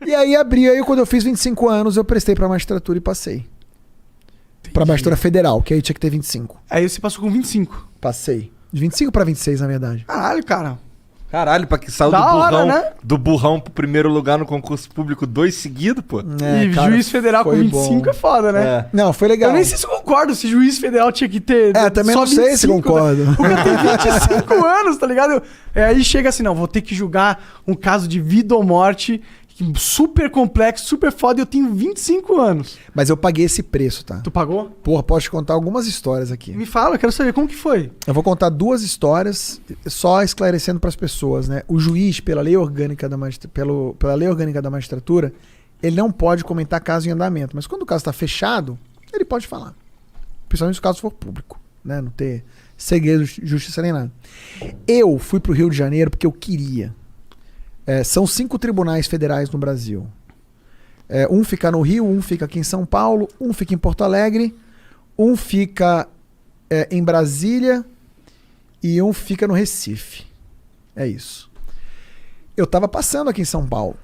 E aí abriu, aí quando eu fiz 25 anos, eu prestei pra magistratura e passei. Pra magistratura federal, que aí tinha que ter 25. Aí você passou com 25. Passei. De 25 pra 26, na verdade. Caralho, cara. Caralho, pra que saiu Da do burrão, hora, né? do burrão pro primeiro lugar no concurso público 2 seguidos, pô. E cara, juiz federal com foi 25 bom. é foda, né? É. Não, foi legal. Eu nem sei se eu concordo se juiz federal tinha que ter. Também só não sei se 25, concordo. Né? O cara tem 25 anos, tá ligado? Aí chega assim, não, vou ter que julgar um caso de vida ou morte super complexo, super foda, e eu tenho 25 anos. Mas eu paguei esse preço, tá? Tu pagou? Porra, posso te contar algumas histórias aqui. Me fala, eu quero saber como que foi. Eu vou contar 2 histórias, só esclarecendo pras pessoas, né? O juiz, pela lei orgânica da magistratura, ele não pode comentar caso em andamento. Mas quando o caso está fechado, ele pode falar. Principalmente se o caso for público, né? Não ter segredo, justiça nem nada. Eu fui pro Rio de Janeiro porque eu queria. São 5 tribunais federais no Brasil. Um fica no Rio, um fica aqui em São Paulo, um fica em Porto Alegre, um fica em Brasília e um fica no Recife. É isso. Eu tava passando aqui em São Paulo.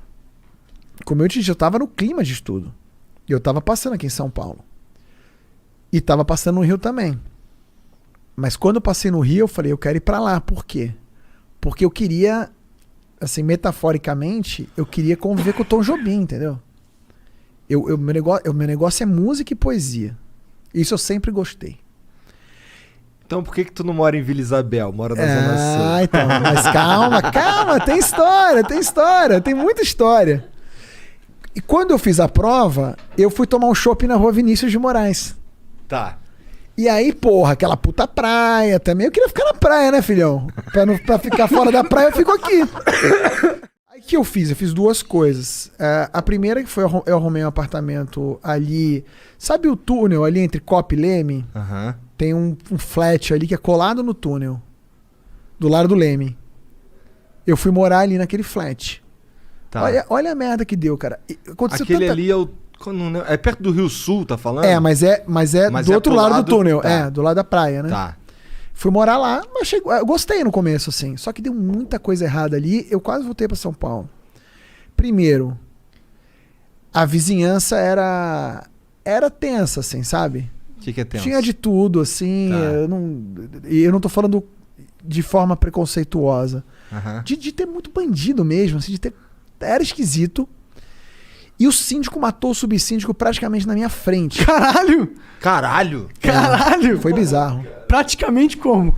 Como eu te disse, eu tava no clima de estudo. E eu tava passando aqui em São Paulo. E tava passando no Rio também. Mas quando eu passei no Rio, eu falei, eu quero ir pra lá. Por quê? Porque eu queria, assim, metaforicamente, eu queria conviver com o Tom Jobim, entendeu? Meu negócio é música e poesia. Isso eu sempre gostei. Então por que tu não mora em Vila Isabel? Mora na Zona Sul? Então, mas calma, tem história, tem muita história. E quando eu fiz a prova, eu fui tomar um chopp na rua Vinícius de Moraes. Tá. E aí, porra, aquela puta praia também. Eu queria ficar na praia, né, filhão? Pra ficar fora da praia, eu fico aqui. Aí o que eu fiz? Eu fiz 2 coisas. A primeira que foi, eu arrumei um apartamento ali. Sabe o túnel ali entre Copa e Leme? Aham. Tem um flat ali que é colado no túnel. Do lado do Leme. Eu fui morar ali naquele flat. Tá. Olha a merda que deu, cara. Aconteceu Aquele tanta... ali é o... É perto do Rio Sul, tá falando? Mas é do outro pro lado do túnel. Tá. Do lado da praia, né? Tá. Fui morar lá, mas eu gostei no começo, assim. Só que deu muita coisa errada ali. Eu quase voltei pra São Paulo. Primeiro, a vizinhança era tensa, assim, sabe? O que é tenso? Tinha de tudo, assim. Tá. Eu não tô falando de forma preconceituosa. Aham. De ter muito bandido mesmo, assim, era esquisito. E o síndico matou o subsíndico praticamente na minha frente. Caralho! Caralho! Caralho! Foi bizarro. Praticamente como?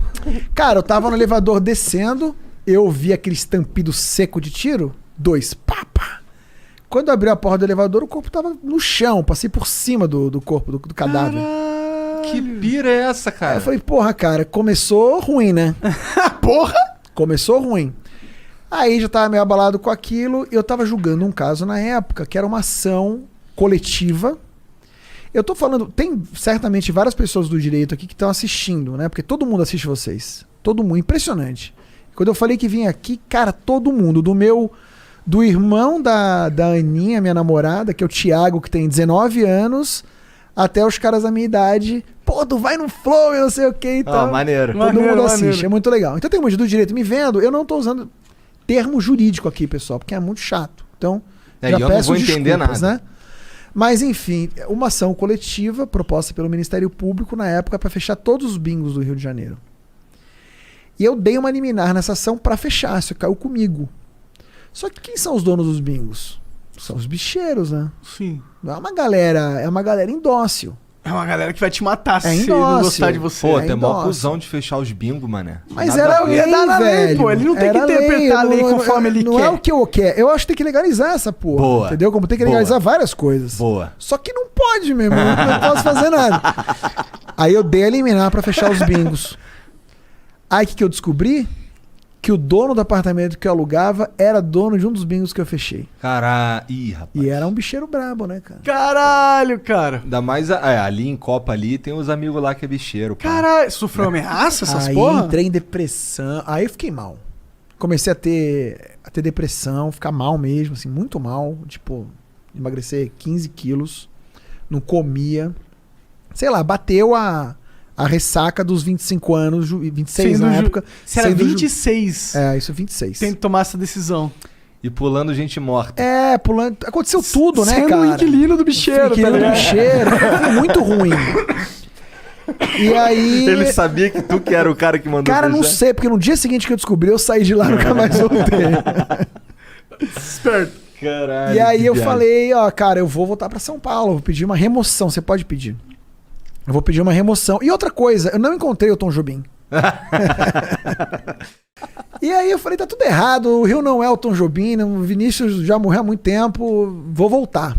Cara, eu tava no elevador descendo, eu vi aquele estampido seco de tiro, 2, pá, pá. Quando eu abri a porta do elevador, o corpo tava no chão, passei por cima do corpo, do cadáver. Que pira é essa, cara? Aí eu falei, porra, cara, começou ruim, né? Porra! Começou ruim. Aí já tava meio abalado com aquilo, e eu tava julgando um caso na época, que era uma ação coletiva. Eu tô falando, tem certamente várias pessoas do direito aqui que estão assistindo, né? Porque todo mundo assiste vocês. Todo mundo, impressionante. Quando eu falei que vim aqui, cara, todo mundo, do irmão da Aninha, minha namorada, que é o Thiago, que tem 19 anos, até os caras da minha idade. Pô, tu vai no flow, eu não sei o que e tal. Maneiro. Todo mundo assiste, maneiro. é muito legal. Então tem um monte do direito me vendo, eu não tô usando termo jurídico aqui, pessoal, porque é muito chato. Então, eu não vou entender nada. né? Mas, enfim, uma ação coletiva proposta pelo Ministério Público na época para fechar todos os bingos do Rio de Janeiro. E eu dei uma liminar nessa ação para fechar, isso caiu comigo. Só que quem são os donos dos bingos? São os bicheiros, né? Sim. Não é uma galera indócil. É uma galera que vai te matar se indócil. não gostar de você. Pô, É tem mó indócil. cuzão de fechar os bingos, mané. Mas Nada era a ver. lei, Ia dar na lei, velho. pô. Ele não tem que Era interpretar a lei não- conforme ele não quer. é o que eu quero. Eu acho que tem que legalizar essa porra. Boa. Entendeu? Como tem que Boa. legalizar várias coisas. Boa. Só que não pode mesmo. Não posso fazer nada. Aí eu dei a liminar pra fechar os bingos. Aí o que eu descobri? Que o dono do apartamento que eu alugava era dono de um dos bingos que eu fechei. Caralho. Ih, rapaz. E era um bicheiro brabo, né, cara? Caralho, cara. Ainda mais ali em Copa ali tem os amigos lá que é bicheiro. Pá. Caralho. Sofreu ameaça essas Aí porra? entrei em depressão. Aí eu fiquei mal. Comecei a ter depressão, ficar mal mesmo, assim, muito mal. Tipo, emagrecer 15 quilos. Não comia. Sei lá, bateu a ressaca dos 25 anos, 26 Sendo na época. Você era sendo 26. Isso, 26. Tem que tomar essa decisão. E pulando gente morta. É, pulando. Aconteceu tudo, né, Sendo cara? o inquilino do bicheiro, Inquilino tá do ligado? bicheiro. Foi muito ruim. E aí. Ele sabia que tu que era o cara que mandou Cara, não beijar? sei, porque no dia seguinte que eu descobri, eu saí de lá e nunca mais voltei. Esperto. Caralho. E aí que eu viagem. falei, ó, cara, eu vou voltar pra São Paulo, vou pedir uma remoção. Você pode pedir. Eu vou pedir uma remoção. E outra coisa, eu não encontrei o Tom Jobim. E aí eu falei, tá tudo errado, o Rio não é o Tom Jobim, o Vinícius já morreu há muito tempo, vou voltar.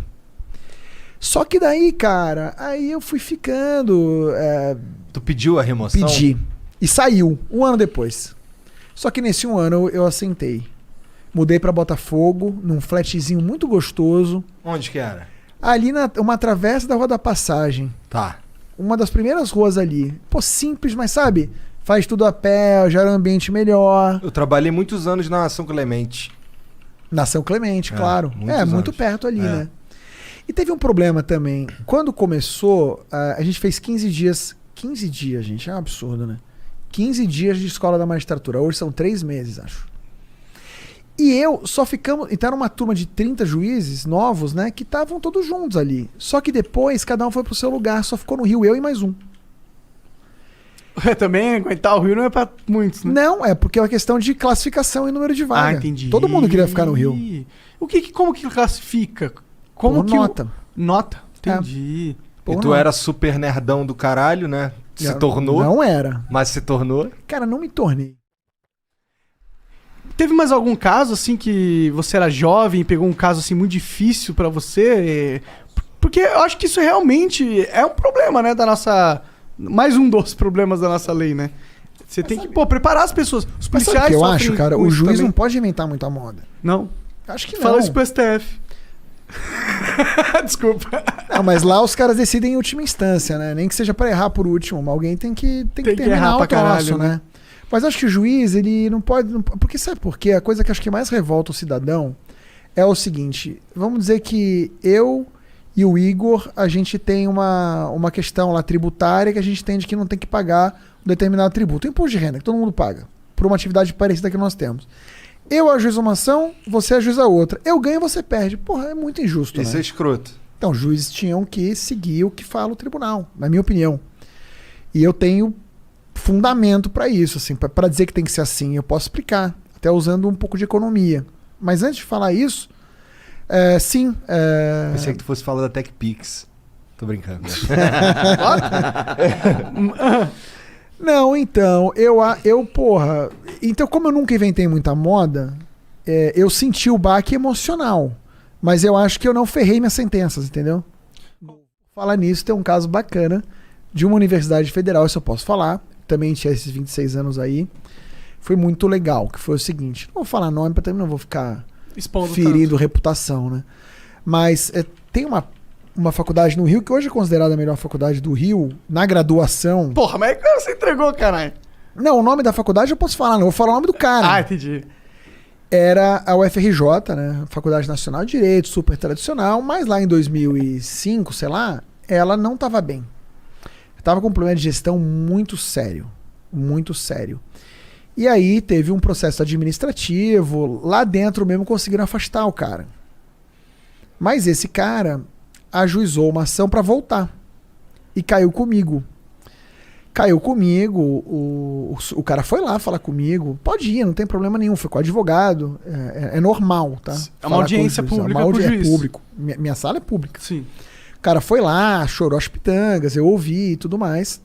Só que daí, cara, aí eu fui ficando, Tu pediu a remoção? pedi. E saiu, um ano depois. Só que nesse um ano eu assentei. Mudei pra Botafogo, num flatzinho muito gostoso. Onde que era? Ali uma travessa da Rua da Passagem. Tá. Uma das primeiras ruas ali. Pô, simples, mas sabe? Faz tudo a pé, gera um ambiente melhor. Eu trabalhei muitos anos na São Clemente. Na São Clemente, claro. muitos Muito anos. perto ali, É. né? E teve um problema também. Quando começou, a gente fez 15 dias. 15 dias, gente, é um absurdo, né? 15 dias de escola da magistratura. Hoje são 3 meses, acho. E eu só ficamos. Então era uma turma de 30 juízes novos, né? Que estavam todos juntos ali. Só que depois cada um foi pro seu lugar, só ficou no Rio eu e mais um. Também aguentar o Rio não é pra muitos, né? Não, é porque é uma questão de classificação e número de vaga. Ah, entendi. Todo mundo queria ficar no Rio. Como que classifica? Como Por que nota. Nota. Entendi. Por e tu nota. era super nerdão do caralho, né? Se tornou, Não era. mas se tornou. Cara, não me tornei. Teve mais algum caso, assim, que você era jovem e pegou um caso, assim, muito difícil pra você? Porque eu acho que isso realmente é um problema, né, da nossa... Mais um dos problemas da nossa lei, né? Você tem que, preparar as pessoas. Os Mas sabe o policiais que eu sofrem acho, cara? com O isso juiz também. não pode inventar muita moda. Não. Acho que não. Fala isso pro STF. Desculpa. Não, mas lá os caras decidem em última instância, né? Nem que seja pra errar por último, mas alguém tem que que terminar errar o pra caralho, troço, né? Mas acho que o juiz, ele não pode... Porque sabe por quê? A coisa que acho que mais revolta o cidadão é o seguinte. Vamos dizer que eu e o Igor, a gente tem uma questão lá tributária que a gente entende que não tem que pagar um determinado tributo. O imposto de renda, que todo mundo paga. Por uma atividade parecida que nós temos. Eu ajuizo uma ação, você ajuiza outra. Eu ganho, você perde. Porra, é muito injusto, Isso né? é escroto. Então, os juízes tinham que seguir o que fala o tribunal, na minha opinião. E eu tenho fundamento para isso, assim, para dizer que tem que ser assim. Eu posso explicar, até usando um pouco de economia. Mas antes de falar isso, sim. Pensei que tu fosse falar da TechPix. Tô brincando. Não, então, porra. Então, como eu nunca inventei muita moda, eu senti o baque emocional. Mas eu acho que eu não ferrei minhas sentenças, entendeu? Falar nisso, tem um caso bacana de uma universidade federal, isso eu posso falar. Também tinha esses 26 anos aí. Foi muito legal, que foi o seguinte. Não vou falar nome, pra também não vou ficar Expondo ferindo reputação, né? Mas tem uma faculdade no Rio, que hoje é considerada a melhor faculdade do Rio, na graduação. Porra, mas como você entregou, caralho? Não, o nome da faculdade eu posso falar, não. Eu vou falar o nome do cara. Ah, entendi. Era a UFRJ, né? Faculdade Nacional de Direito, super tradicional, mas lá em 2005, sei lá, ela não estava bem. Estava com um problema de gestão muito sério. Muito sério. E aí teve um processo administrativo, lá dentro mesmo conseguiram afastar o cara. Mas esse cara ajuizou uma ação para voltar. E caiu comigo. Caiu comigo, o cara foi lá falar comigo. Pode ir, não tem problema nenhum. Foi com o advogado. É normal, tá? É uma audiência pública pro juiz. É público. Minha sala é pública. Sim. O cara foi lá, chorou as pitangas, eu ouvi e tudo mais.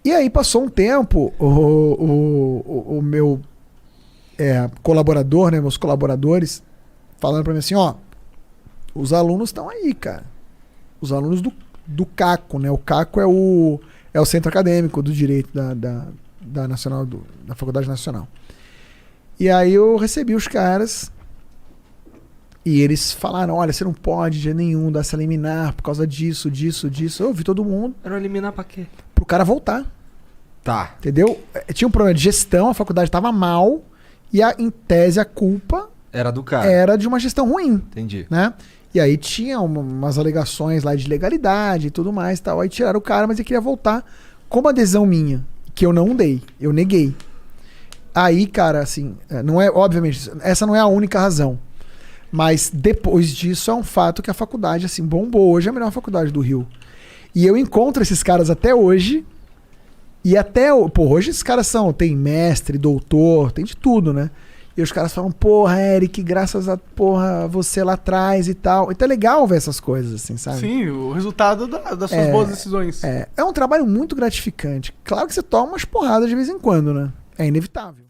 E aí passou um tempo, o meu colaborador, né, meus colaboradores, falando pra mim assim, ó, os alunos estão aí, cara. Os alunos do CACO, né? O CACO é o Centro Acadêmico do Direito da Nacional, da Faculdade Nacional. E aí eu recebi os caras e eles falaram, olha, você não pode de jeito nenhum dar essa liminar por causa disso. Eu ouvi todo mundo. Era eliminar pra quê? Pro cara voltar. Tá. Entendeu? Tinha um problema de gestão, a faculdade estava mal e em tese a culpa Era do cara. era de uma gestão ruim, Entendi. né? E aí tinha umas alegações lá de legalidade e tudo mais e tal. Aí tiraram o cara, mas ele queria voltar com uma adesão minha, que eu não dei, eu neguei. Aí, cara, assim, não é, obviamente, essa não é a única razão. Mas depois disso é um fato que a faculdade, assim, bombou. Hoje é a melhor faculdade do Rio. E eu encontro esses caras até hoje. E até, pô, hoje esses caras tem mestre, doutor, tem de tudo, né? E os caras falam, porra, Eric, graças a você lá atrás e tal. Então é legal ver essas coisas, assim, sabe? Sim, o resultado das suas boas decisões. É um trabalho muito gratificante. Claro que você toma umas porradas de vez em quando, né? É inevitável.